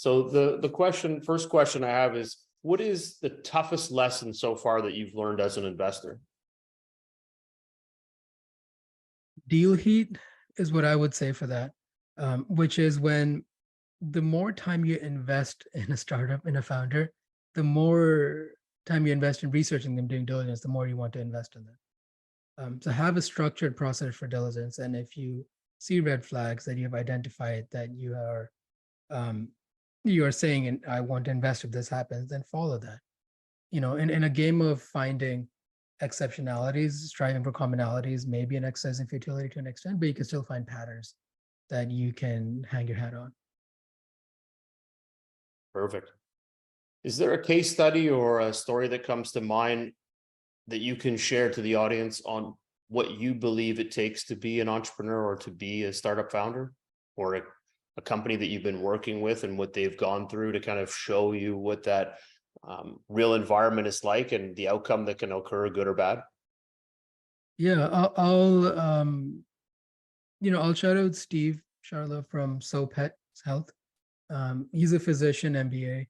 So first question I have is, what is the toughest lesson so far that you've learned as an investor? Deal heat is what I would say for that, which is when the more time you invest in a startup, in a founder, the more time you invest in researching them, doing diligence, the more you want to invest in them. So have a structured process for diligence. And if you see red flags that you have identified that um, you are saying, and I want to invest if this happens, then follow that. In a game of finding exceptionalities, striving for commonalities, maybe an exercise in futility to an extent, but you can still find patterns that you can hang your hat on. Perfect. Is there a case study or a story that comes to mind that you can share to the audience on what you believe it takes to be an entrepreneur or to be a startup founder, or a company that you've been working with and what they've gone through to kind of show you what that real environment is like and the outcome that can occur, good or bad? Yeah, I'll shout out Steve Charlo from SoPet Health. He's a physician, MBA,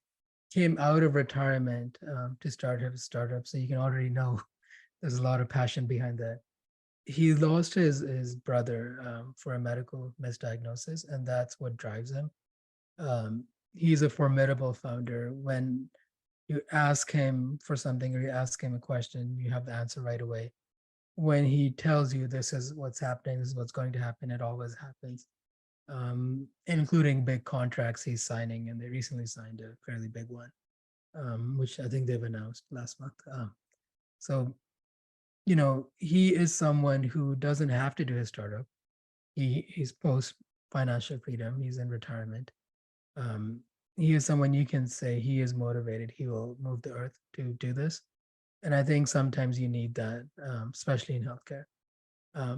came out of retirement to start his startup. So you can already know there's a lot of passion behind that. He lost his brother for a medical misdiagnosis, and that's what drives him. He's a formidable founder. When you ask him for something or you ask him a question, you have the answer right away. When he tells you this is what's happening, this is what's going to happen, it always happens, including big contracts he's signing. And they recently signed a fairly big one, which I think they've announced last month. So, he is someone who doesn't have to do his startup. He's post financial freedom, he's in retirement. Um, he is someone you can say he is motivated, he will move the earth to do this. And I think sometimes you need that, especially in healthcare.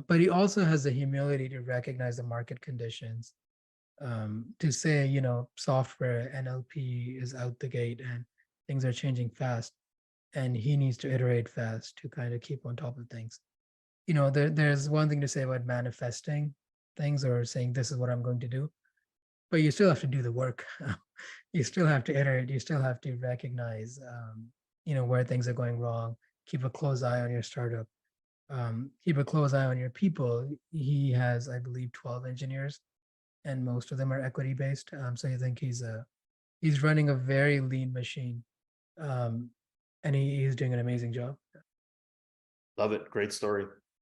But he also has the humility to recognize the market conditions, to say, software NLP is out the gate and things are changing fast, and he needs to iterate fast to kind of keep on top of things. There's one thing to say about manifesting things or saying this is what I'm going to do, but you still have to do the work. You still have to iterate. You still have to recognize, where things are going wrong. Keep a close eye on your startup. Keep a close eye on your people. He has, I believe, 12 engineers, and most of them are equity based. So I think he's running a very lean machine, and he's doing an amazing job. Love it. Great story.